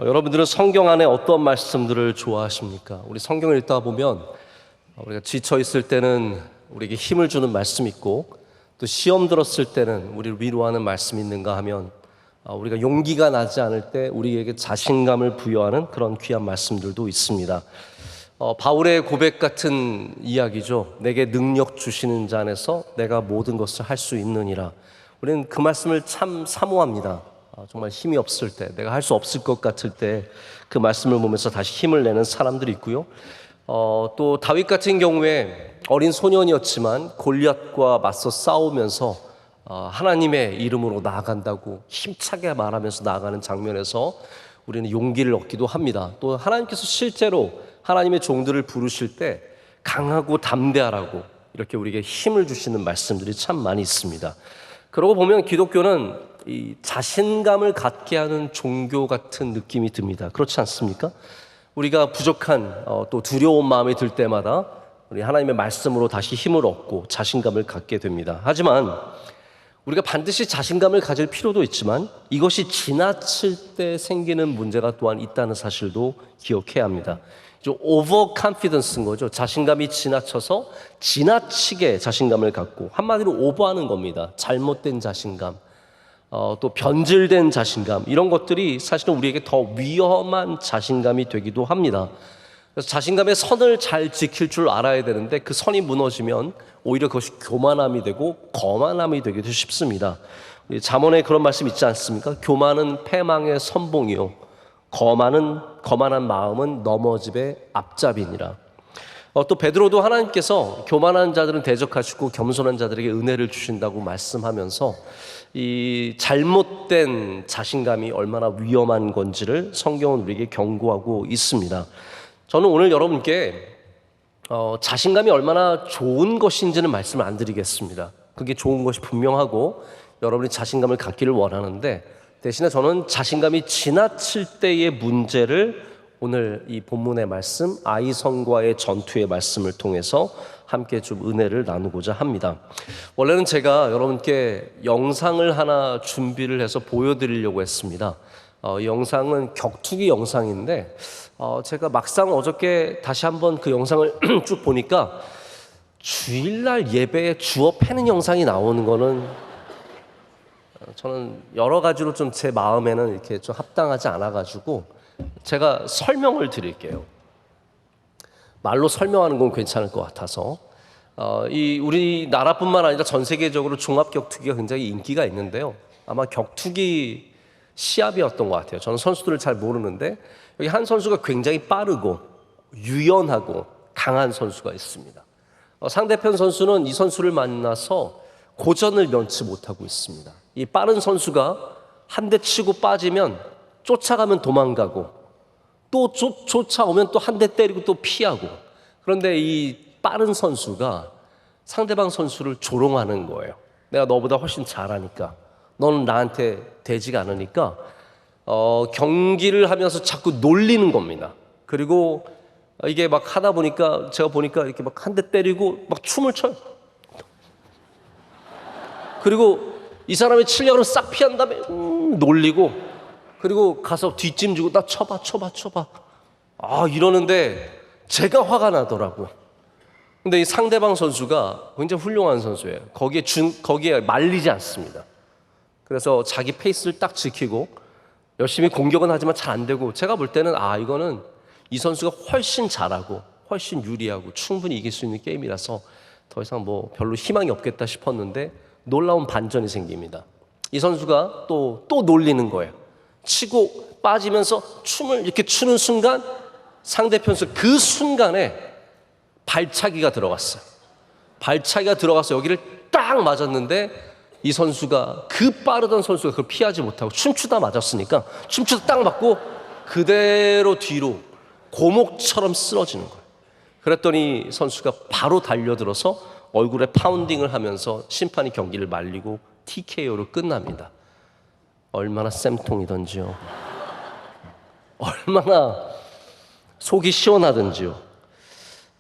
여러분들은 성경 안에 어떤 말씀들을 좋아하십니까? 우리 성경을 읽다 보면 우리가 지쳐 있을 때는 우리에게 힘을 주는 말씀이 있고, 또 시험 들었을 때는 우리를 위로하는 말씀이 있는가 하면 우리가 용기가 나지 않을 때 우리에게 자신감을 부여하는 그런 귀한 말씀들도 있습니다. 바울의 고백 같은 이야기죠. 내게 능력 주시는 자 안에서 내가 모든 것을 할 수 있느니라. 우리는 그 말씀을 참 사모합니다. 정말 힘이 없을 때, 내가 할 수 없을 것 같을 때 그 말씀을 보면서 다시 힘을 내는 사람들이 있고요. 또 다윗 같은 경우에 어린 소년이었지만 골리앗과 맞서 싸우면서 하나님의 이름으로 나아간다고 힘차게 말하면서 나아가는 장면에서 우리는 용기를 얻기도 합니다. 또 하나님께서 실제로 하나님의 종들을 부르실 때 강하고 담대하라고 이렇게 우리에게 힘을 주시는 말씀들이 참 많이 있습니다. 그러고 보면 기독교는 이 자신감을 갖게 하는 종교 같은 느낌이 듭니다. 그렇지 않습니까? 우리가 부족한 또 두려운 마음이 들 때마다 우리 하나님의 말씀으로 다시 힘을 얻고 자신감을 갖게 됩니다. 하지만 우리가 반드시 자신감을 가질 필요도 있지만 이것이 지나칠 때 생기는 문제가 또한 있다는 사실도 기억해야 합니다. 오버 컨피던스인 거죠. 자신감이 지나쳐서 지나치게 자신감을 갖고, 한마디로 오버하는 겁니다. 잘못된 자신감, 또 변질된 자신감, 이런 것들이 사실은 우리에게 더 위험한 자신감이 되기도 합니다. 그래서 자신감의 선을 잘 지킬 줄 알아야 되는데 그 선이 무너지면 오히려 그것이 교만함이 되고 거만함이 되기도 쉽습니다. 잠언에 그런 말씀 있지 않습니까? 교만은 패망의 선봉이요, 거만한 마음은 넘어집의 앞잡이니라. 또 베드로도 하나님께서 교만한 자들은 대적하시고 겸손한 자들에게 은혜를 주신다고 말씀하면서 이 잘못된 자신감이 얼마나 위험한 건지를 성경은 우리에게 경고하고 있습니다. 저는 오늘 여러분께 자신감이 얼마나 좋은 것인지는 말씀을 안 드리겠습니다. 그게 좋은 것이 분명하고 여러분이 자신감을 갖기를 원하는데, 대신에 저는 자신감이 지나칠 때의 문제를 오늘 이 본문의 말씀, 아이성과의 전투의 말씀을 통해서 함께 좀 은혜를 나누고자 합니다. 원래는 제가 여러분께 영상을 하나 준비를 해서 보여드리려고 했습니다. 영상은 격투기 영상인데 제가 막상 어저께 다시 한번 그 영상을 쭉 보니까 주일날 예배에 주어 패는 영상이 나오는 거는 저는 여러 가지로 좀 제 마음에는 이렇게 좀 합당하지 않아가지고 제가 설명을 드릴게요. 말로 설명하는 건 괜찮을 것 같아서 이 우리나라뿐만 아니라 전 세계적으로 종합 격투기가 굉장히 인기가 있는데요. 아마 격투기 시합이었던 것 같아요. 저는 선수들을 잘 모르는데 여기 한 선수가 굉장히 빠르고 유연하고 강한 선수가 있습니다. 상대편 선수는 이 선수를 만나서 고전을 면치 못하고 있습니다. 이 빠른 선수가 한 대 치고 빠지면 쫓아가면 도망가고, 또 쫓아오면 또 한 대 때리고 또 피하고, 그런데 이 빠른 선수가 상대방 선수를 조롱하는 거예요. 내가 너보다 훨씬 잘하니까, 너는 나한테 되지가 않으니까 경기를 하면서 자꾸 놀리는 겁니다. 그리고 이게 막 하다 보니까 제가 보니까 이렇게 막 한 대 때리고 막 춤을 춰요. 그리고 이 사람이 치려고 싹 피한 다음에 놀리고, 그리고 가서 뒷짐지고 나 쳐봐 이러는데 제가 화가 나더라고요. 근데 이 상대방 선수가 굉장히 훌륭한 선수예요. 거기에 말리지 않습니다. 그래서 자기 페이스를 딱 지키고 열심히 공격은 하지만 잘 안 되고, 제가 볼 때는 이거는 이 선수가 훨씬 잘하고 훨씬 유리하고 충분히 이길 수 있는 게임이라서 더 이상 뭐 별로 희망이 없겠다 싶었는데 놀라운 반전이 생깁니다. 이 선수가 또 놀리는 거예요. 치고 빠지면서 춤을 이렇게 추는 순간 상대편 선수 그 순간에 발차기가 들어갔어요. 발차기가 들어가서 여기를 딱 맞았는데 이 선수가, 그 빠르던 선수가 그걸 피하지 못하고 춤추다 맞았으니까 춤추다 딱 맞고 그대로 뒤로 고목처럼 쓰러지는 거예요. 그랬더니 선수가 바로 달려들어서 얼굴에 파운딩을 하면서 심판이 경기를 말리고 TKO로 끝납니다. 얼마나 쌤통이던지요. 얼마나 속이 시원하던지요.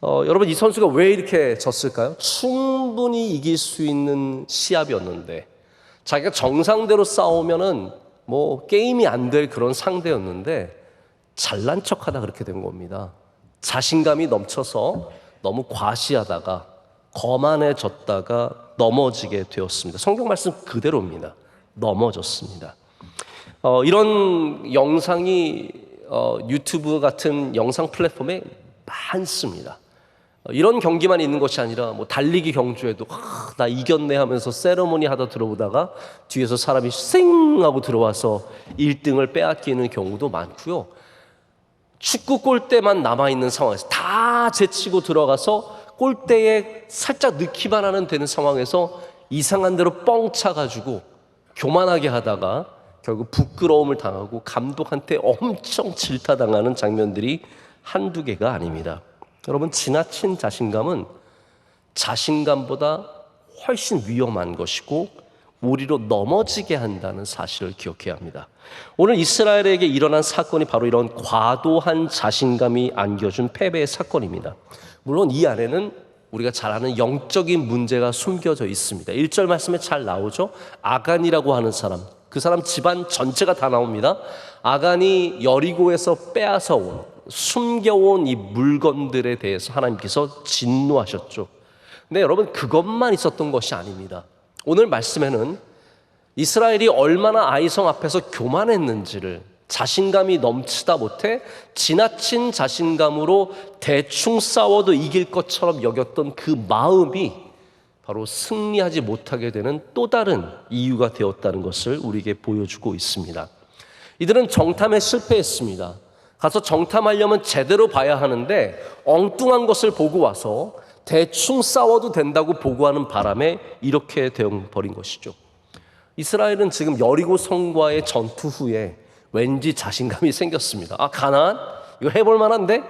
여러분, 이 선수가 왜 이렇게 졌을까요? 충분히 이길 수 있는 시합이었는데, 자기가 정상대로 싸우면은 뭐 게임이 안 될 그런 상대였는데 잘난 척하다 그렇게 된 겁니다. 자신감이 넘쳐서 너무 과시하다가 거만해졌다가 넘어지게 되었습니다. 성경 말씀 그대로입니다. 넘어졌습니다. 이런 영상이 유튜브 같은 영상 플랫폼에 많습니다. 이런 경기만 있는 것이 아니라 뭐 달리기 경주에도 나 이겼네 하면서 세레모니 하다 들어오다가 뒤에서 사람이 쌩 하고 들어와서 1등을 빼앗기는 경우도 많고요. 축구 골대만 남아있는 상황에서 다 제치고 들어가서 골대에 살짝 넣기만 하는 되는 상황에서 이상한 대로 뻥 차가지고 교만하게 하다가 결국 부끄러움을 당하고 감독한테 엄청 질타당하는 장면들이 한두 개가 아닙니다. 여러분, 지나친 자신감은 자신감보다 훨씬 위험한 것이고 우리로 넘어지게 한다는 사실을 기억해야 합니다. 오늘 이스라엘에게 일어난 사건이 바로 이런 과도한 자신감이 안겨준 패배의 사건입니다. 물론 이 안에는 우리가 잘 아는 영적인 문제가 숨겨져 있습니다. 1절 말씀에 잘 나오죠. 아간이라고 하는 사람, 그 사람 집안 전체가 다 나옵니다. 아간이 여리고에서 빼앗아 온, 숨겨온 이 물건들에 대해서 하나님께서 진노하셨죠. 근데 여러분, 그것만 있었던 것이 아닙니다. 오늘 말씀에는 이스라엘이 얼마나 아이성 앞에서 교만했는지를, 자신감이 넘치다 못해 지나친 자신감으로 대충 싸워도 이길 것처럼 여겼던 그 마음이 바로 승리하지 못하게 되는 또 다른 이유가 되었다는 것을 우리에게 보여주고 있습니다. 이들은 정탐에 실패했습니다. 가서 정탐하려면 제대로 봐야 하는데 엉뚱한 것을 보고 와서 대충 싸워도 된다고 보고하는 바람에 이렇게 되어버린 것이죠. 이스라엘은 지금 여리고 성과의 전투 후에 왠지 자신감이 생겼습니다. 가나안? 이거 해볼 만한데?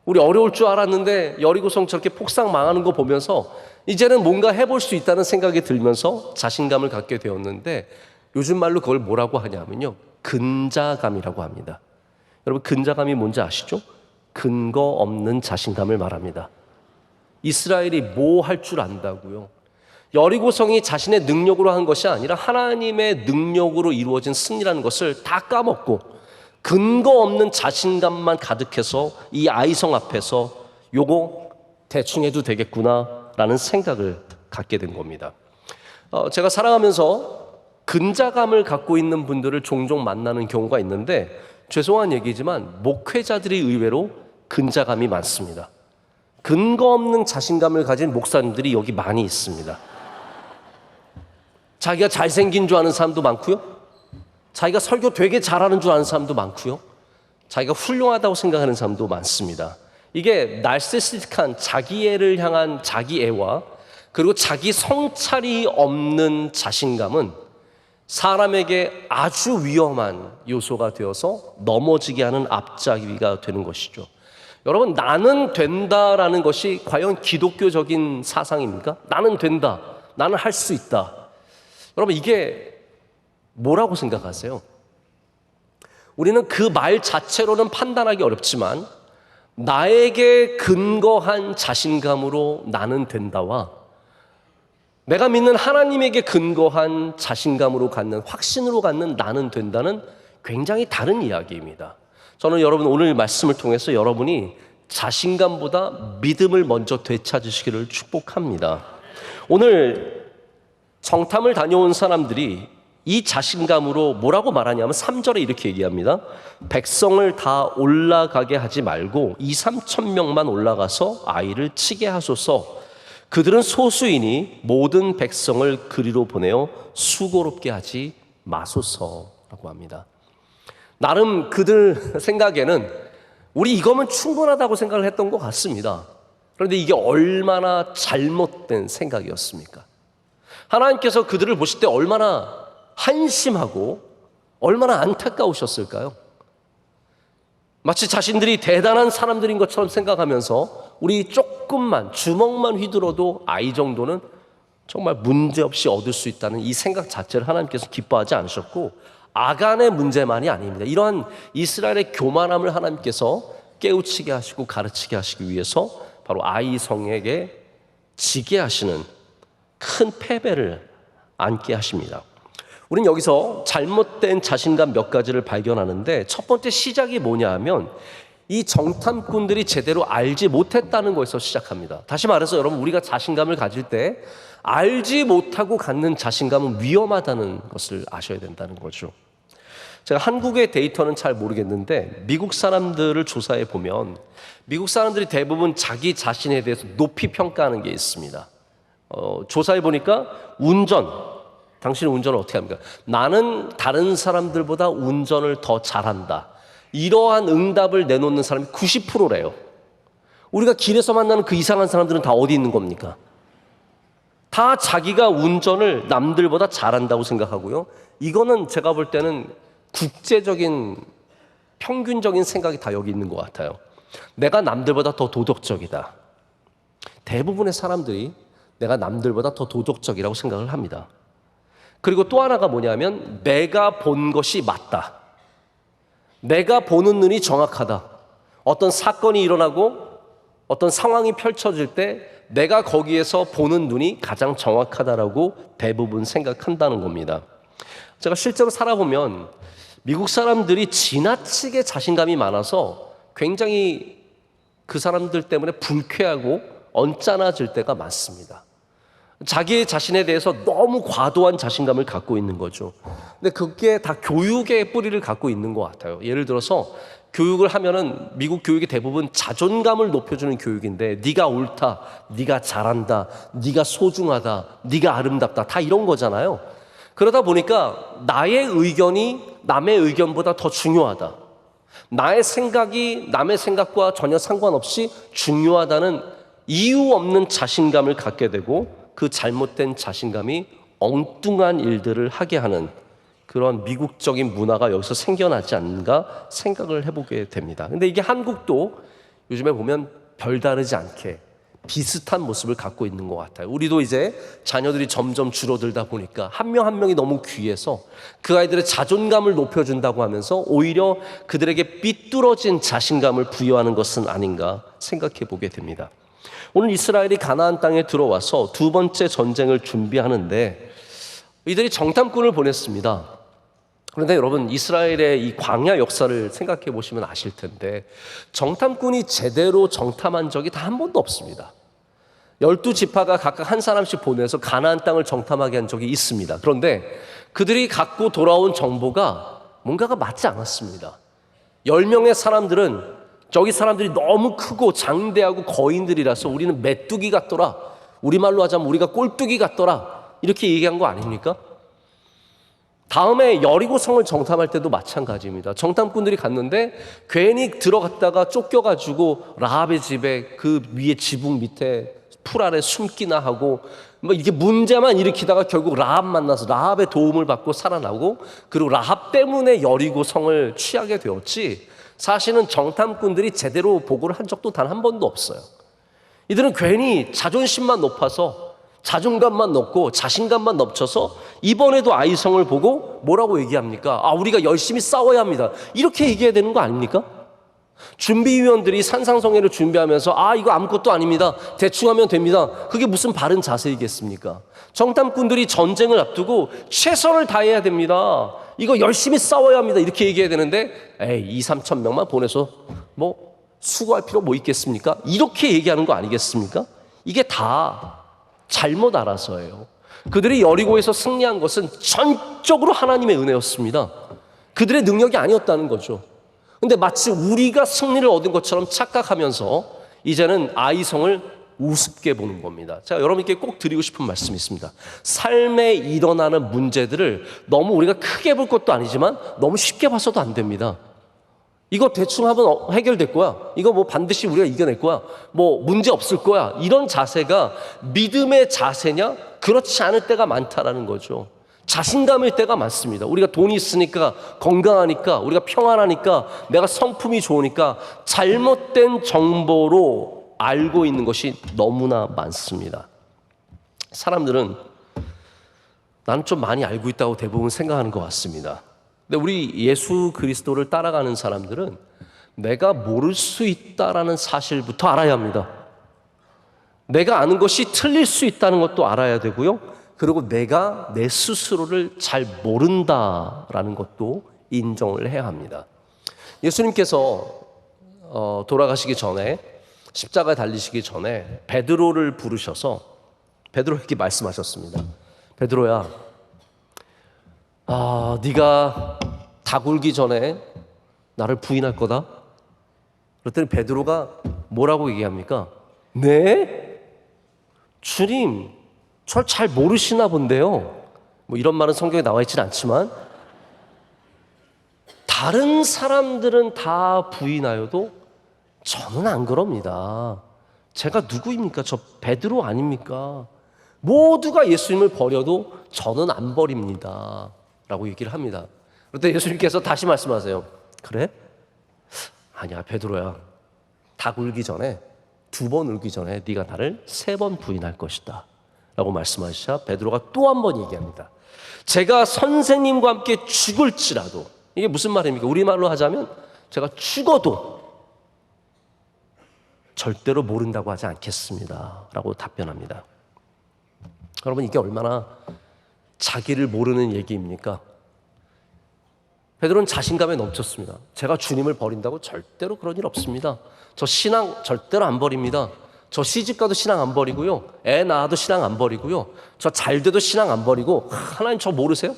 우리 어려울 줄 알았는데 여리고성 저렇게 폭삭 망하는 거 보면서 이제는 뭔가 해볼 수 있다는 생각이 들면서 자신감을 갖게 되었는데, 요즘 말로 그걸 뭐라고 하냐면요, 근자감이라고 합니다. 여러분, 근자감이 뭔지 아시죠? 근거 없는 자신감을 말합니다. 이스라엘이 뭐 할 줄 안다고요? 여리고성이 자신의 능력으로 한 것이 아니라 하나님의 능력으로 이루어진 승리라는 것을 다 까먹고 근거 없는 자신감만 가득해서 이 아이성 앞에서 요거 대충 해도 되겠구나라는 생각을 갖게 된 겁니다. 제가 살아가면서 근자감을 갖고 있는 분들을 종종 만나는 경우가 있는데, 죄송한 얘기지만 목회자들이 의외로 근자감이 많습니다. 근거 없는 자신감을 가진 목사님들이 여기 많이 있습니다. 자기가 잘생긴 줄 아는 사람도 많고요, 자기가 설교 되게 잘하는 줄 아는 사람도 많고요, 자기가 훌륭하다고 생각하는 사람도 많습니다. 이게 나르시시스틱한 자기애를 향한 자기애와 그리고 자기 성찰이 없는 자신감은 사람에게 아주 위험한 요소가 되어서 넘어지게 하는 앞잡이가 되는 것이죠. 여러분, 나는 된다라는 것이 과연 기독교적인 사상입니까? 나는 된다, 나는 할 수 있다. 여러분, 이게 뭐라고 생각하세요? 우리는 그 말 자체로는 판단하기 어렵지만 나에게 근거한 자신감으로 나는 된다와 내가 믿는 하나님에게 근거한 자신감으로 갖는, 확신으로 갖는 나는 된다는 굉장히 다른 이야기입니다. 저는 여러분, 오늘 말씀을 통해서 여러분이 자신감보다 믿음을 먼저 되찾으시기를 축복합니다. 오늘 정탐을 다녀온 사람들이 이 자신감으로 뭐라고 말하냐면 3절에 이렇게 얘기합니다. 백성을 다 올라가게 하지 말고 2-3천 명만 올라가서 아이를 치게 하소서. 그들은 소수이니 모든 백성을 그리로 보내어 수고롭게 하지 마소서라고 합니다. 나름 그들 생각에는 우리 이거면 충분하다고 생각을 했던 것 같습니다. 그런데 이게 얼마나 잘못된 생각이었습니까? 하나님께서 그들을 보실 때 얼마나 한심하고 얼마나 안타까우셨을까요? 마치 자신들이 대단한 사람들인 것처럼 생각하면서 우리 조금만 주먹만 휘둘러도 아이 정도는 정말 문제없이 얻을 수 있다는 이 생각 자체를 하나님께서 기뻐하지 않으셨고, 아간의 문제만이 아닙니다. 이러한 이스라엘의 교만함을 하나님께서 깨우치게 하시고 가르치게 하시기 위해서 바로 아이성에게 지게 하시는 큰 패배를 안게 하십니다. 우린 여기서 잘못된 자신감 몇 가지를 발견하는데, 첫 번째 시작이 뭐냐 하면 이 정탐꾼들이 제대로 알지 못했다는 것에서 시작합니다. 다시 말해서 여러분, 우리가 자신감을 가질 때 알지 못하고 갖는 자신감은 위험하다는 것을 아셔야 된다는 거죠. 제가 한국의 데이터는 잘 모르겠는데 미국 사람들을 조사해 보면 미국 사람들이 대부분 자기 자신에 대해서 높이 평가하는 게 있습니다. 조사해 보니까 당신은 운전을 어떻게 합니까? 나는 다른 사람들보다 운전을 더 잘한다. 이러한 응답을 내놓는 사람이 90%래요. 우리가 길에서 만나는 그 이상한 사람들은 다 어디 있는 겁니까? 다 자기가 운전을 남들보다 잘한다고 생각하고요. 이거는 제가 볼 때는 국제적인 평균적인 생각이 다 여기 있는 것 같아요. 내가 남들보다 더 도덕적이다. 대부분의 사람들이 내가 남들보다 더 도덕적이라고 생각을 합니다. 그리고 또 하나가 뭐냐면 내가 본 것이 맞다. 내가 보는 눈이 정확하다. 어떤 사건이 일어나고 어떤 상황이 펼쳐질 때 내가 거기에서 보는 눈이 가장 정확하다라고 대부분 생각한다는 겁니다. 제가 실제로 살아보면 미국 사람들이 지나치게 자신감이 많아서 굉장히 그 사람들 때문에 불쾌하고 언짢아질 때가 많습니다. 자기 자신에 대해서 너무 과도한 자신감을 갖고 있는 거죠. 근데 그게 다 교육의 뿌리를 갖고 있는 것 같아요. 예를 들어서 교육을 하면은 미국 교육이 대부분 자존감을 높여주는 교육인데 네가 옳다, 네가 잘한다, 네가 소중하다, 네가 아름답다, 다 이런 거잖아요. 그러다 보니까 나의 의견이 남의 의견보다 더 중요하다. 나의 생각이 남의 생각과 전혀 상관없이 중요하다는 이유 없는 자신감을 갖게 되고 그 잘못된 자신감이 엉뚱한 일들을 하게 하는 그런 미국적인 문화가 여기서 생겨나지 않는가 생각을 해보게 됩니다. 근데 이게 한국도 요즘에 보면 별다르지 않게 비슷한 모습을 갖고 있는 것 같아요. 우리도 이제 자녀들이 점점 줄어들다 보니까 한 명 한 명이 너무 귀해서 그 아이들의 자존감을 높여준다고 하면서 오히려 그들에게 삐뚤어진 자신감을 부여하는 것은 아닌가 생각해 보게 됩니다. 오늘 이스라엘이 가나안 땅에 들어와서 두 번째 전쟁을 준비하는데 이들이 정탐꾼을 보냈습니다. 그런데 여러분, 이스라엘의 이 광야 역사를 생각해 보시면 아실 텐데 정탐꾼이 제대로 정탐한 적이 단 한 번도 없습니다. 12지파가 각각 한 사람씩 보내서 가나안 땅을 정탐하게 한 적이 있습니다. 그런데 그들이 갖고 돌아온 정보가 뭔가가 맞지 않았습니다. 10명의 사람들은 저기 사람들이 너무 크고 장대하고 거인들이라서 우리는 메뚜기 같더라. 우리말로 하자면 우리가 꼴뚜기 같더라. 이렇게 얘기한 거 아닙니까? 다음에 여리고성을 정탐할 때도 마찬가지입니다. 정탐꾼들이 갔는데 괜히 들어갔다가 쫓겨가지고 라합의 집에 그 위에 지붕 밑에 풀 아래 숨기나 하고 뭐 이렇게 문제만 일으키다가 결국 라합 만나서 라합의 도움을 받고 살아나고 그리고 라합 때문에 여리고성을 취하게 되었지 사실은 정탐꾼들이 제대로 보고를 한 적도 단 한 번도 없어요. 이들은 괜히 자존심만 높아서 자존감만 높고 자신감만 넘쳐서 이번에도 아이성을 보고 뭐라고 얘기합니까? 우리가 열심히 싸워야 합니다. 이렇게 얘기해야 되는 거 아닙니까? 준비위원들이 산상성회를 준비하면서 이거 아무것도 아닙니다. 대충 하면 됩니다. 그게 무슨 바른 자세이겠습니까? 정탐꾼들이 전쟁을 앞두고 최선을 다해야 됩니다. 이거 열심히 싸워야 합니다. 이렇게 얘기해야 되는데 2-3천 명만 보내서 뭐 수고할 필요 뭐 있겠습니까? 이렇게 얘기하는 거 아니겠습니까? 이게 다 잘못 알아서예요. 그들이 여리고에서 승리한 것은 전적으로 하나님의 은혜였습니다. 그들의 능력이 아니었다는 거죠. 근데 마치 우리가 승리를 얻은 것처럼 착각하면서 이제는 아이성을 우습게 보는 겁니다. 제가 여러분께 꼭 드리고 싶은 말씀이 있습니다. 삶에 일어나는 문제들을 너무 우리가 크게 볼 것도 아니지만 너무 쉽게 봐서도 안 됩니다. 이거 대충 하면 해결될 거야. 이거 뭐 반드시 우리가 이겨낼 거야. 뭐 문제 없을 거야. 이런 자세가 믿음의 자세냐? 그렇지 않을 때가 많다라는 거죠. 자신감일 때가 많습니다. 우리가 돈이 있으니까, 건강하니까, 우리가 평안하니까, 내가 성품이 좋으니까 잘못된 정보로 알고 있는 것이 너무나 많습니다. 사람들은 나는 좀 많이 알고 있다고 대부분 생각하는 것 같습니다. 근데 우리 예수 그리스도를 따라가는 사람들은 내가 모를 수 있다라는 사실부터 알아야 합니다. 내가 아는 것이 틀릴 수 있다는 것도 알아야 되고요. 그리고 내가 내 스스로를 잘 모른다라는 것도 인정을 해야 합니다. 예수님께서 돌아가시기 전에, 십자가에 달리시기 전에 베드로를 부르셔서 베드로에게 말씀하셨습니다. 베드로야, 네가 다 굴기 전에 나를 부인할 거다. 그랬더니 베드로가 뭐라고 얘기합니까? 네? 주님, 절 잘 모르시나 본데요. 뭐 이런 말은 성경에 나와 있지는 않지만 다른 사람들은 다 부인하여도 저는 안 그럽니다. 제가 누구입니까? 저 베드로 아닙니까? 모두가 예수님을 버려도 저는 안 버립니다. 라고 얘기를 합니다. 그런데 예수님께서 다시 말씀하세요. 그래? 아니야, 베드로야. 닭 울기 전에, 2번 울기 전에 네가 나를 3번 부인할 것이다. 라고 말씀하시자 베드로가 또 한 번 얘기합니다. 제가 선생님과 함께 죽을지라도, 이게 무슨 말입니까? 우리말로 하자면 제가 죽어도 절대로 모른다고 하지 않겠습니다. 라고 답변합니다. 여러분, 이게 얼마나 자기를 모르는 얘기입니까? 베드로는 자신감에 넘쳤습니다. 제가 주님을 버린다고 절대로 그런 일 없습니다. 저 신앙 절대로 안 버립니다. 저 시집가도 신앙 안 버리고요. 애 낳아도 신앙 안 버리고요. 저 잘돼도 신앙 안 버리고, 하나님 저 모르세요?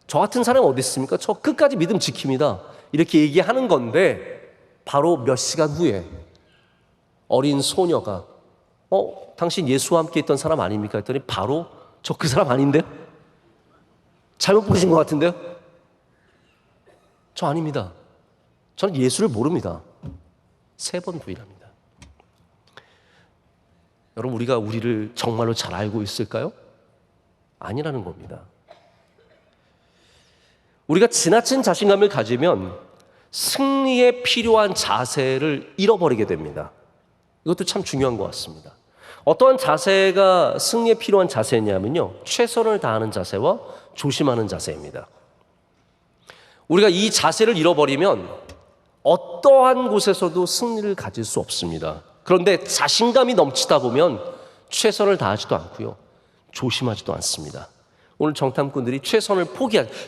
저 같은 사람 어디 있습니까? 저 끝까지 믿음 지킵니다. 이렇게 얘기하는 건데 바로 몇 시간 후에 어린 소녀가 당신 예수와 함께 있던 사람 아닙니까? 했더니 바로 저 그 사람 아닌데요? 잘못 보신 것 같은데요? 저 아닙니다. 저는 예수를 모릅니다. 3번 부인합니다. 여러분, 우리가 우리를 정말로 잘 알고 있을까요? 아니라는 겁니다. 우리가 지나친 자신감을 가지면 승리에 필요한 자세를 잃어버리게 됩니다. 이것도 참 중요한 것 같습니다. 어떠한 자세가 승리에 필요한 자세냐면요, 최선을 다하는 자세와 조심하는 자세입니다. 우리가 이 자세를 잃어버리면 어떠한 곳에서도 승리를 가질 수 없습니다. 그런데 자신감이 넘치다 보면 최선을 다하지도 않고요, 조심하지도 않습니다. 오늘 정탐꾼들이 최선을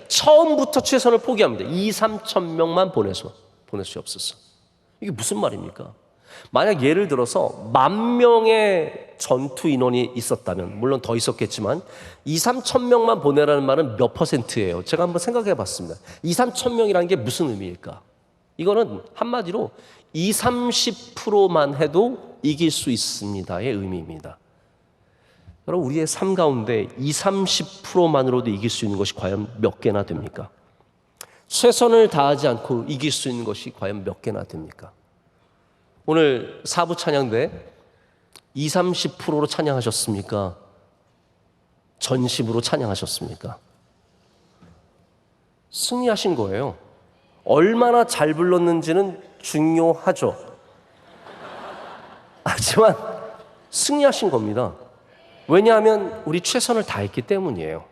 처음부터 최선을 포기합니다. 2-3천 명만 보내시옵소서. 이게 무슨 말입니까? 만약 예를 들어서 10,000명의 전투 인원이 있었다면, 물론 더 있었겠지만 2-3천 명만 보내라는 말은 몇 %예요? 제가 한번 생각해 봤습니다. 2-3천 명이라는 게 무슨 의미일까? 이거는 한마디로 20-30%만 해도 이길 수 있습니다의 의미입니다. 여러분, 우리의 삶 가운데 20-30%만으로도 이길 수 있는 것이 과연 몇 개나 됩니까? 최선을 다하지 않고 이길 수 있는 것이 과연 몇 개나 됩니까? 오늘 사부 찬양대 20-30%로 찬양하셨습니까? 전심으로 찬양하셨습니까? 승리하신 거예요. 얼마나 잘 불렀는지는 중요하죠. 하지만 승리하신 겁니다. 왜냐하면 우리 최선을 다했기 때문이에요.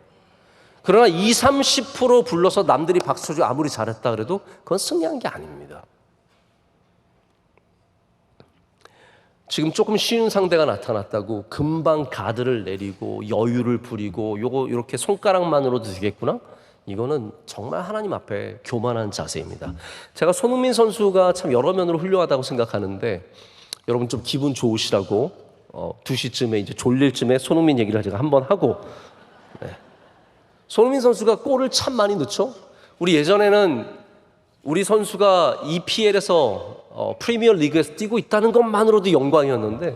그러나 20-30% 불러서 남들이 박수주 아무리 잘했다 그래도 그건 승리한 게 아닙니다. 지금 조금 쉬운 상대가 나타났다고 금방 가드를 내리고 여유를 부리고 요거 이렇게 손가락만으로도 되겠구나? 이거는 정말 하나님 앞에 교만한 자세입니다. 제가 손흥민 선수가 참 여러 면으로 훌륭하다고 생각하는데, 여러분 좀 기분 좋으시라고 2시쯤에 이제 졸릴 쯤에 손흥민 얘기를 제가 한번 하고, 손흥민 선수가 골을 참 많이 넣죠. 우리 예전에는 우리 선수가 EPL에서 프리미어 리그에서 뛰고 있다는 것만으로도 영광이었는데,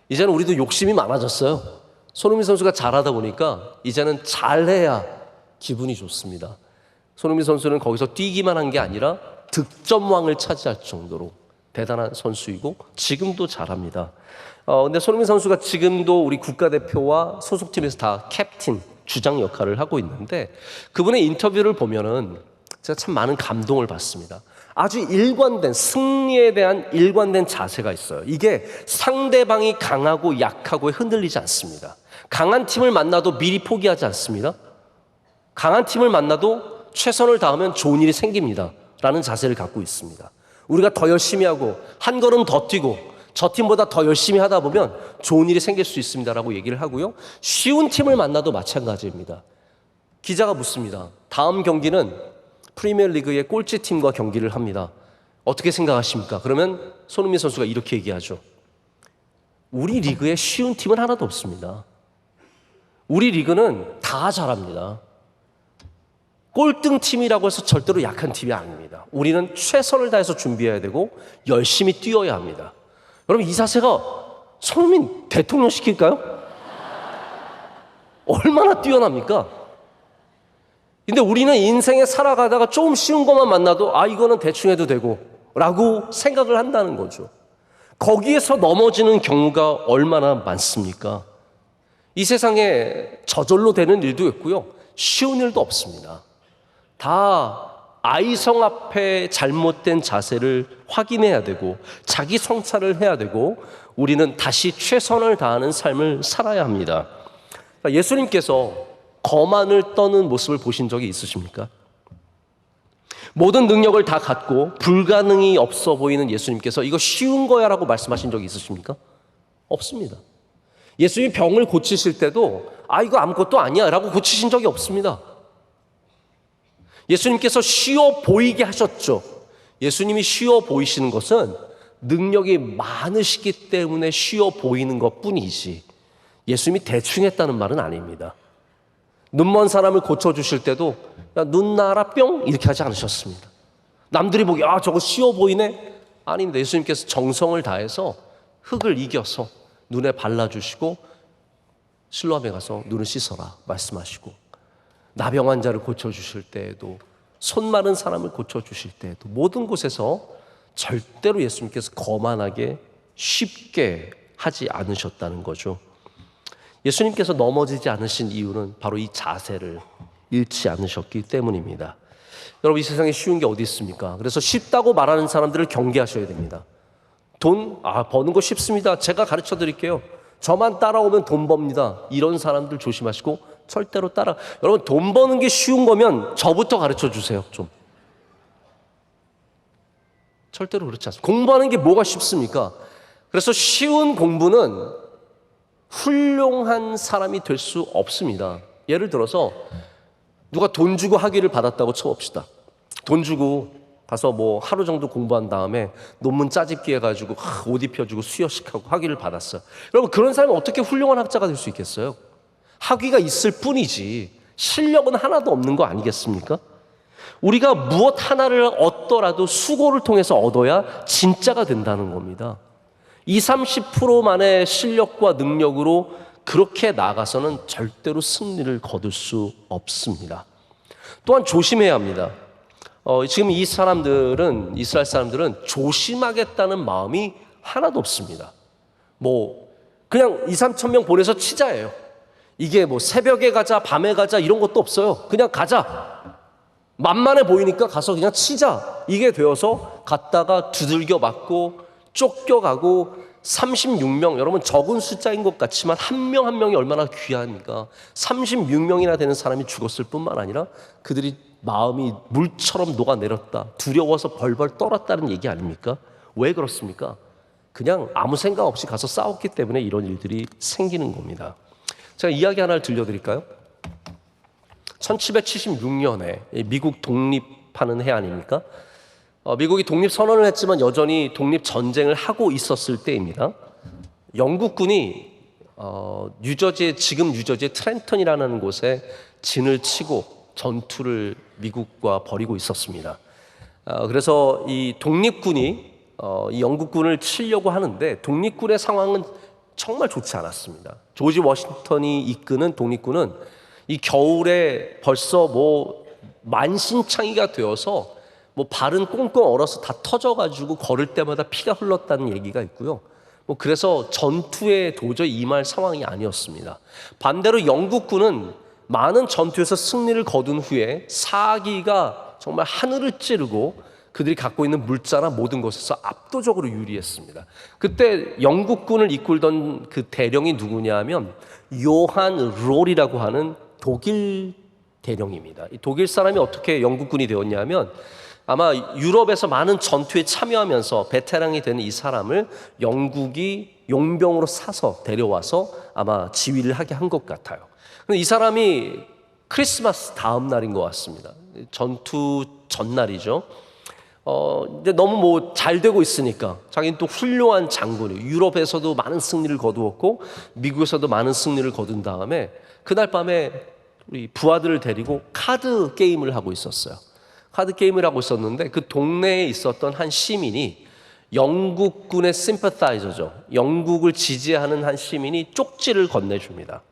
이제는 우리도 욕심이 많아졌어요. 손흥민 선수가 잘하다 보니까 이제는 잘해야 기분이 좋습니다. 손흥민 선수는 거기서 뛰기만 한 게 아니라 득점왕을 차지할 정도로 대단한 선수이고 지금도 잘합니다. 근데 손흥민 선수가 지금도 우리 국가대표와 소속팀에서 다 캡틴, 주장 역할을 하고 있는데, 그분의 인터뷰를 보면은 제가 참 많은 감동을 받습니다. 아주 일관된, 승리에 대한 일관된 자세가 있어요. 이게 상대방이 강하고 약하고에 흔들리지 않습니다. 강한 팀을 만나도 미리 포기하지 않습니다. 강한 팀을 만나도 최선을 다하면 좋은 일이 생깁니다 라는 자세를 갖고 있습니다. 우리가 더 열심히 하고 한 걸음 더 뛰고 저 팀보다 더 열심히 하다 보면 좋은 일이 생길 수 있습니다라고 얘기를 하고요. 쉬운 팀을 만나도 마찬가지입니다. 기자가 묻습니다. 다음 경기는 프리미어리그의 꼴찌 팀과 경기를 합니다. 어떻게 생각하십니까? 그러면 손흥민 선수가 이렇게 얘기하죠. 우리 리그에 쉬운 팀은 하나도 없습니다. 우리 리그는 다 잘합니다. 꼴등 팀이라고 해서 절대로 약한 팀이 아닙니다. 우리는 최선을 다해서 준비해야 되고 열심히 뛰어야 합니다. 여러분, 이 자세가 손흥민 대통령 시킬까요? 얼마나 뛰어납니까? 근데 우리는 인생에 살아가다가 좀 쉬운 것만 만나도 이거는 대충 해도 되고 라고 생각을 한다는 거죠. 거기에서 넘어지는 경우가 얼마나 많습니까? 이 세상에 저절로 되는 일도 있고요. 쉬운 일도 없습니다. 다 아이성 앞에 잘못된 자세를 확인해야 되고 자기 성찰을 해야 되고 우리는 다시 최선을 다하는 삶을 살아야 합니다. 예수님께서 거만을 떠는 모습을 보신 적이 있으십니까? 모든 능력을 다 갖고 불가능이 없어 보이는 예수님께서 이거 쉬운 거야 라고 말씀하신 적이 있으십니까? 없습니다. 예수님이 병을 고치실 때도 이거 아무것도 아니야 라고 고치신 적이 없습니다. 예수님께서 쉬워 보이게 하셨죠. 예수님이 쉬워 보이시는 것은 능력이 많으시기 때문에 쉬워 보이는 것뿐이지 예수님이 대충 했다는 말은 아닙니다. 눈먼 사람을 고쳐주실 때도 눈 나라 뿅 이렇게 하지 않으셨습니다. 남들이 보기 저거 쉬워 보이네? 아닙니다. 예수님께서 정성을 다해서 흙을 이겨서 눈에 발라주시고 실로암에 가서 눈을 씻어라 말씀하시고 나병 환자를 고쳐주실 때에도 손 마른 사람을 고쳐주실 때에도 모든 곳에서 절대로 예수님께서 거만하게 쉽게 하지 않으셨다는 거죠. 예수님께서 넘어지지 않으신 이유는 바로 이 자세를 잃지 않으셨기 때문입니다. 여러분, 이 세상에 쉬운 게 어디 있습니까? 그래서 쉽다고 말하는 사람들을 경계하셔야 됩니다. 돈 버는 거 쉽습니다. 제가 가르쳐 드릴게요. 저만 따라오면 돈 법니다. 이런 사람들 조심하시고 절대로 여러분, 돈 버는 게 쉬운 거면 저부터 가르쳐 주세요. 좀 절대로 그렇지 않습니다. 공부하는 게 뭐가 쉽습니까? 그래서 쉬운 공부는 훌륭한 사람이 될 수 없습니다. 예를 들어서 누가 돈 주고 학위를 받았다고 쳐봅시다. 돈 주고 가서 하루 정도 공부한 다음에 논문 짜집기 해가지고 옷 입혀주고 수여식하고 학위를 받았어요. 여러분, 그런 사람이 어떻게 훌륭한 학자가 될 수 있겠어요? 학위가 있을 뿐이지 실력은 하나도 없는 거 아니겠습니까? 우리가 무엇 하나를 얻더라도 수고를 통해서 얻어야 진짜가 된다는 겁니다. 20-30%만의 실력과 능력으로 그렇게 나가서는 절대로 승리를 거둘 수 없습니다. 또한 조심해야 합니다. 지금 이스라엘 사람들은 조심하겠다는 마음이 하나도 없습니다. 그냥 2-3천 명 보내서 치자예요. 이게 새벽에 가자, 밤에 가자 이런 것도 없어요. 그냥 가자. 만만해 보이니까 가서 그냥 치자. 이게 되어서 갔다가 두들겨 맞고 쫓겨가고 36명, 여러분 적은 숫자인 것 같지만 한 명 한 명이 얼마나 귀합니까? 36명이나 되는 사람이 죽었을 뿐만 아니라 그들이 마음이 물처럼 녹아내렸다. 두려워서 벌벌 떨었다는 얘기 아닙니까? 왜 그렇습니까? 그냥 아무 생각 없이 가서 싸웠기 때문에 이런 일들이 생기는 겁니다. 제가 이야기 하나를 들려드릴까요? 1776년에 미국 독립하는 해 아닙니까? 미국이 독립선언을 했지만 여전히 독립전쟁을 하고 있었을 때입니다. 영국군이 지금 뉴저지의 트렌턴이라는 곳에 진을 치고 전투를 미국과 벌이고 있었습니다. 그래서 이 독립군이 이 영국군을 치려고 하는데 독립군의 상황은 정말 좋지 않았습니다. 조지 워싱턴이 이끄는 독립군은 이 겨울에 벌써 만신창이가 되어서 발은 꽁꽁 얼어서 다 터져가지고 걸을 때마다 피가 흘렀다는 얘기가 있고요. 그래서 전투에 도저히 임할 상황이 아니었습니다. 반대로 영국군은 많은 전투에서 승리를 거둔 후에 사기가 정말 하늘을 찌르고 그들이 갖고 있는 물자나 모든 것에서 압도적으로 유리했습니다. 그때 영국군을 이끌던 그 대령이 누구냐 하면 요한 롤이라고 하는 독일 대령입니다. 이 독일 사람이 어떻게 영국군이 되었냐 하면 아마 유럽에서 많은 전투에 참여하면서 베테랑이 된 이 사람을 영국이 용병으로 사서 데려와서 아마 지휘를 하게 한 것 같아요. 근데 이 사람이 크리스마스 다음 날인 것 같습니다. 전투 전날이죠. 이제 너무 뭐 잘 되고 있으니까 자기는 또 훌륭한 장군이에요. 유럽에서도 많은 승리를 거두었고 미국에서도 많은 승리를 거둔 다음에 그날 밤에 우리 부하들을 데리고 카드 게임을 하고 있었어요. 카드 게임을 하고 있었는데 그 동네에 있었던 한 시민이 영국군의 심퍼사이저죠. 영국을 지지하는 한 시민이 쪽지를 건네줍니다.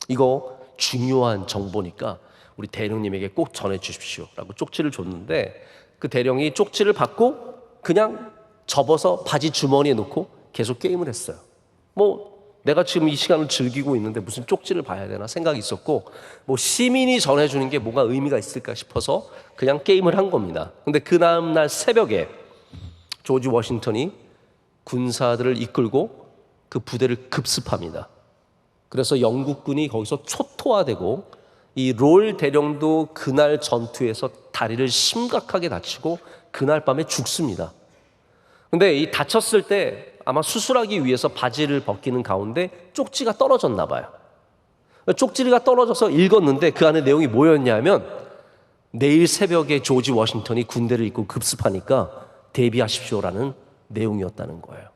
이거 중요한 정보니까 우리 대령님에게 꼭 전해주십시오 라고 쪽지를 줬는데 그 대령이 쪽지를 받고 그냥 접어서 바지 주머니에 넣고 계속 게임을 했어요. 뭐 내가 지금 이 시간을 즐기고 있는데 무슨 쪽지를 봐야 되나 생각이 있었고 뭐 시민이 전해주는 게 뭐가 의미가 있을까 싶어서 그냥 게임을 한 겁니다. 근데 그 다음날 새벽에 조지 워싱턴이 군사들을 이끌고 그 부대를 급습합니다. 그래서 영국군이 거기서 초토화되고 이 롤 대령도 그날 전투에서 다리를 심각하게 다치고 그날 밤에 죽습니다. 근데 이 다쳤을 때 아마 수술하기 위해서 바지를 벗기는 가운데 쪽지가 떨어졌나 봐요. 쪽지가 떨어져서 읽었는데 그 안에 내용이 뭐였냐면 내일 새벽에 조지 워싱턴이 군대를 이끌고 급습하니까 대비하십시오라는 내용이었다는 거예요.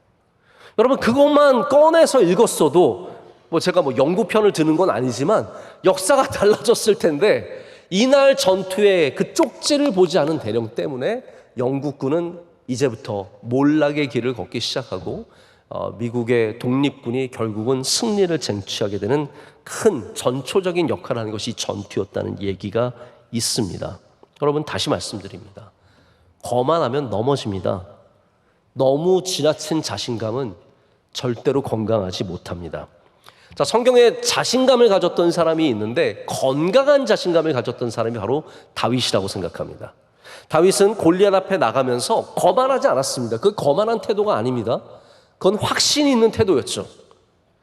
여러분 그것만 꺼내서 읽었어도 뭐 제가 뭐 영국 편을 드는 건 아니지만 역사가 달라졌을 텐데 이날 전투에 그 쪽지를 보지 않은 대령 때문에 영국군은 이제부터 몰락의 길을 걷기 시작하고 미국의 독립군이 결국은 승리를 쟁취하게 되는 큰 전초적인 역할을 하는 것이 전투였다는 얘기가 있습니다. 여러분 다시 말씀드립니다. 거만하면 넘어집니다. 너무 지나친 자신감은 절대로 건강하지 못합니다. 자, 성경에 자신감을 가졌던 사람이 있는데 건강한 자신감을 가졌던 사람이 바로 다윗이라고 생각합니다. 다윗은 골리앗 앞에 나가면서 거만하지 않았습니다. 그 거만한 태도가 아닙니다. 그건 확신이 있는 태도였죠.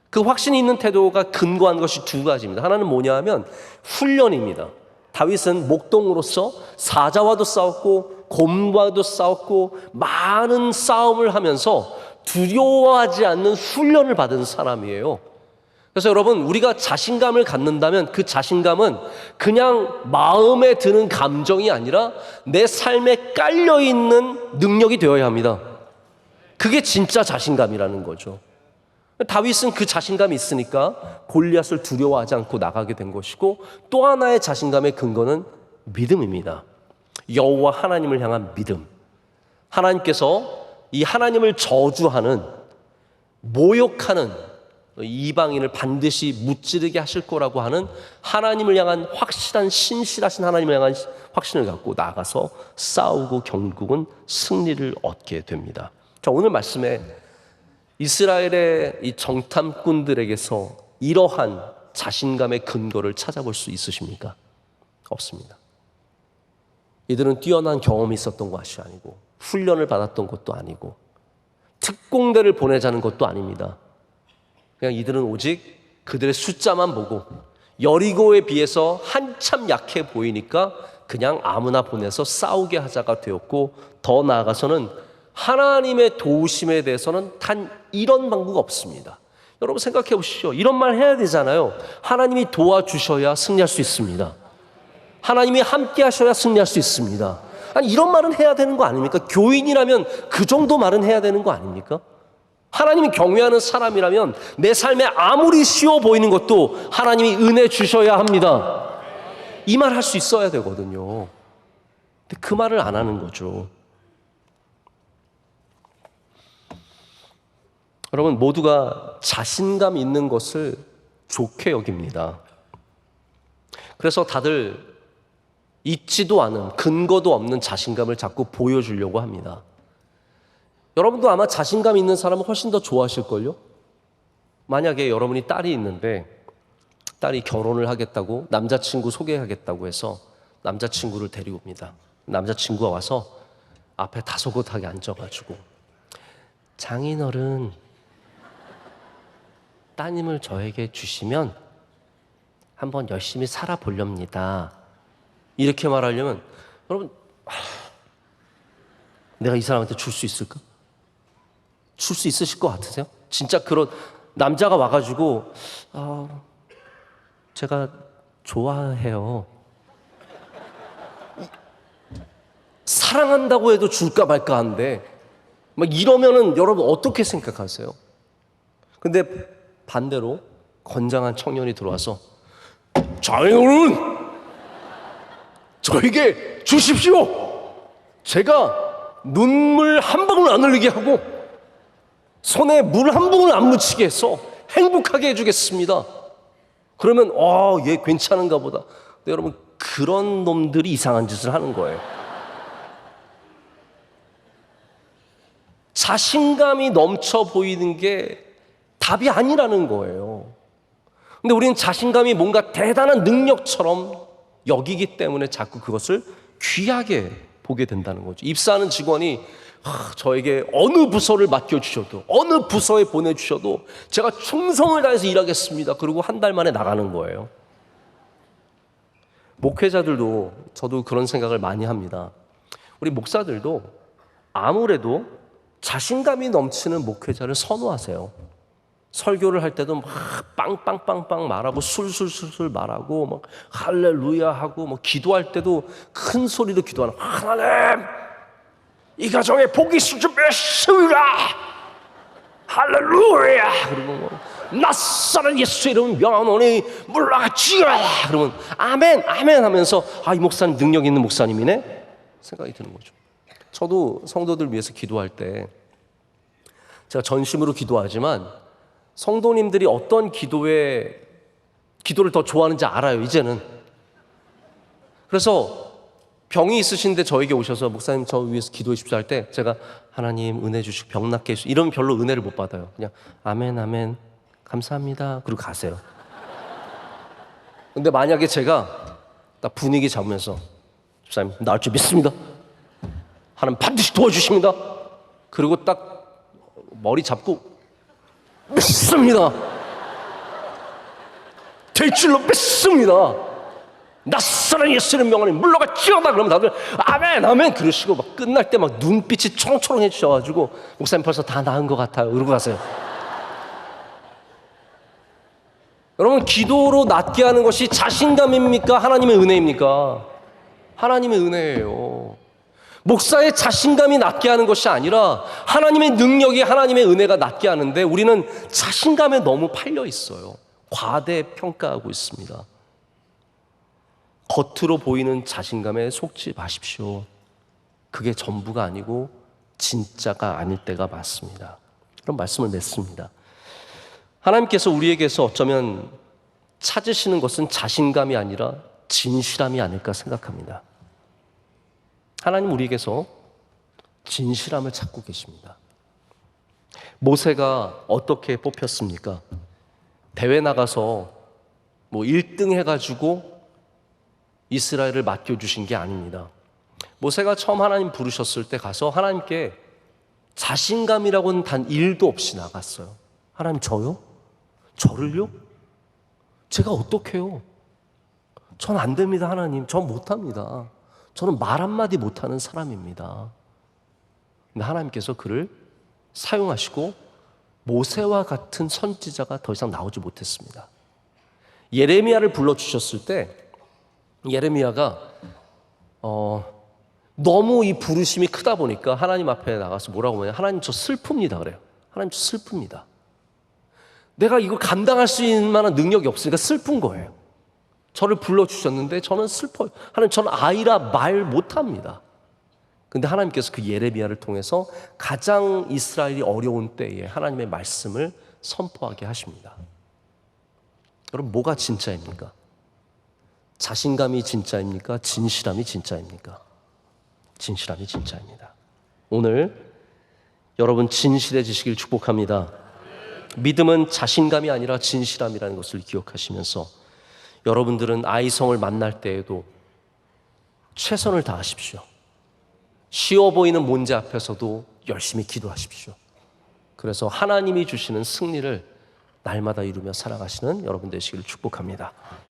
그 확신이 있는 태도가 근거한 것이 두 가지입니다. 하나는 뭐냐 하면 훈련입니다. 다윗은 목동으로서 사자와도 싸웠고 곰과도 싸웠고 많은 싸움을 하면서 두려워하지 않는 훈련을 받은 사람이에요. 그래서 여러분 우리가 자신감을 갖는다면 그 자신감은 그냥 마음에 드는 감정이 아니라 내 삶에 깔려있는 능력이 되어야 합니다. 그게 진짜 자신감이라는 거죠. 다윗은 그 자신감이 있으니까 골리앗을 두려워하지 않고 나가게 된 것이고 또 하나의 자신감의 근거는 믿음입니다. 여호와 하나님을 향한 믿음. 하나님께서 이 하나님을 저주하는 모욕하는 이방인을 반드시 무찌르게 하실 거라고 하는 하나님을 향한 확실한 신실하신 하나님을 향한 확신을 갖고 나가서 싸우고 결국은 승리를 얻게 됩니다. 자, 오늘 말씀에 이스라엘의 이 정탐꾼들에게서 이러한 자신감의 근거를 찾아볼 수 있으십니까? 없습니다. 이들은 뛰어난 경험이 있었던 것이 아니고 훈련을 받았던 것도 아니고 특공대를 보내자는 것도 아닙니다. 그냥 이들은 오직 그들의 숫자만 보고 여리고에 비해서 한참 약해 보이니까 그냥 아무나 보내서 싸우게 하자가 되었고 더 나아가서는 하나님의 도우심에 대해서는 단 이런 방구가 없습니다. 여러분 생각해 보시죠. 이런 말 해야 되잖아요. 하나님이 도와주셔야 승리할 수 있습니다. 하나님이 함께 하셔야 승리할 수 있습니다. 아니 이런 말은 해야 되는 거 아닙니까? 교인이라면 그 정도 말은 해야 되는 거 아닙니까? 하나님이 경외하는 사람이라면 내 삶에 아무리 쉬워 보이는 것도 하나님이 은혜 주셔야 합니다. 이 말 할 수 있어야 되거든요. 근데 그 말을 안 하는 거죠. 여러분 모두가 자신감 있는 것을 좋게 여깁니다. 그래서 다들 있지도 않은 근거도 없는 자신감을 자꾸 보여주려고 합니다. 여러분도 아마 자신감 있는 사람은 훨씬 더 좋아하실걸요? 만약에 여러분이 딸이 있는데 딸이 결혼을 하겠다고 남자친구 소개하겠다고 해서 남자친구를 데리고 옵니다. 남자친구가 와서 앞에 다소곳하게 앉아가지고 장인어른 따님을 저에게 주시면 한번 열심히 살아보렵니다. 이렇게 말하려면 여러분 내가 이 사람한테 줄 수 있을까? 줄 수 있으실 것 같으세요? 진짜 그런 남자가 와가지고 제가 좋아해요. 사랑한다고 해도 줄까 말까 한데 막 이러면은 여러분 어떻게 생각하세요? 근데 반대로 건장한 청년이 들어와서 장인어른 저에게 주십시오. 제가 눈물 한 방울 안 흘리게 하고 손에 물 한 방울 안 묻히게 해서 행복하게 해주겠습니다. 그러면 얘 괜찮은가 보다. 근데 여러분 그런 놈들이 이상한 짓을 하는 거예요. 자신감이 넘쳐 보이는 게 답이 아니라는 거예요. 근데 우리는 자신감이 뭔가 대단한 능력처럼 여기기 때문에 자꾸 그것을 귀하게 보게 된다는 거죠. 입사하는 직원이 저에게 어느 부서를 맡겨주셔도 어느 부서에 보내주셔도 제가 충성을 다해서 일하겠습니다. 그리고 한 달 만에 나가는 거예요. 목회자들도 저도 그런 생각을 많이 합니다. 우리 목사들도 아무래도 자신감이 넘치는 목회자를 선호하세요. 설교를 할 때도 막 빵빵빵빵 말하고 술술술술 말하고 막 할렐루야 하고 뭐 기도할 때도 큰 소리로 기도하는 하나님 이 가정에 복이 있으시라 할렐루야 그리고 뭐 낯선 예수 이름 명하노니 물러가 지어라 그러면 아멘 아멘 하면서 이 목사님 능력 있는 목사님이네 생각이 드는 거죠. 저도 성도들 위해서 기도할 때 제가 전심으로 기도하지만 성도님들이 어떤 기도를 더 좋아하는지 알아요, 이제는. 그래서 병이 있으신데 저에게 오셔서 목사님 저 위해서 기도해 주십시오 할 때 제가 하나님 은혜 주시고 병 낫게 해주시고 이러면 별로 은혜를 못 받아요. 그냥 아멘 아멘 감사합니다 그리고 가세요. 근데 만약에 제가 딱 분위기 잡으면서 목사님 나을 줄 믿습니다. 하나님 반드시 도와주십니다. 그리고 딱 머리 잡고 믿습니다. 될 줄로 믿습니다. 낯선 예수의 명하니 물러가 지어다 그러면 다들 아멘 아멘 그러시고 막 끝날 때 막 눈빛이 초롱초롱해 주셔가지고 목사님 벌써 다 나은 것 같아요 이러고 가세요. 여러분 기도로 낫게 하는 것이 자신감입니까? 하나님의 은혜입니까? 하나님의 은혜예요. 목사의 자신감이 낫게 하는 것이 아니라 하나님의 능력이 하나님의 은혜가 낫게 하는데 우리는 자신감에 너무 팔려 있어요. 과대평가하고 있습니다. 겉으로 보이는 자신감에 속지 마십시오. 그게 전부가 아니고 진짜가 아닐 때가 많습니다. 그런 말씀을 냈습니다. 하나님께서 우리에게서 어쩌면 찾으시는 것은 자신감이 아니라 진실함이 아닐까 생각합니다. 하나님 우리에게서 진실함을 찾고 계십니다. 모세가 어떻게 뽑혔습니까? 대회 나가서 뭐 1등 해가지고 이스라엘을 맡겨주신 게 아닙니다. 모세가 처음 하나님 부르셨을 때 가서 하나님께 자신감이라고는 단 1도 없이 나갔어요. 하나님 저요? 저를요? 제가 어떡해요? 전 안 됩니다 하나님. 전 못합니다. 저는 말 한마디 못하는 사람입니다. 근데 하나님께서 그를 사용하시고 모세와 같은 선지자가 더 이상 나오지 못했습니다. 예레미야를 불러주셨을 때 예레미야가 너무 이 부르심이 크다 보니까 하나님 앞에 나가서 뭐라고 하냐면 하나님 저 슬픕니다 그래요. 하나님 저 슬픕니다. 내가 이걸 감당할 수 있는 만한 능력이 없으니까 슬픈 거예요. 저를 불러주셨는데 저는 슬퍼요. 하나님 저는 아이라 말 못합니다. 근데 하나님께서 그 예레미야를 통해서 가장 이스라엘이 어려운 때에 하나님의 말씀을 선포하게 하십니다. 여러분 뭐가 진짜입니까? 자신감이 진짜입니까? 진실함이 진짜입니까? 진실함이 진짜입니다. 오늘 여러분 진실해지시길 축복합니다. 믿음은 자신감이 아니라 진실함이라는 것을 기억하시면서 여러분들은 아이성을 만날 때에도 최선을 다하십시오. 쉬워 보이는 문제 앞에서도 열심히 기도하십시오. 그래서 하나님이 주시는 승리를 날마다 이루며 살아가시는 여러분 되시기를 축복합니다.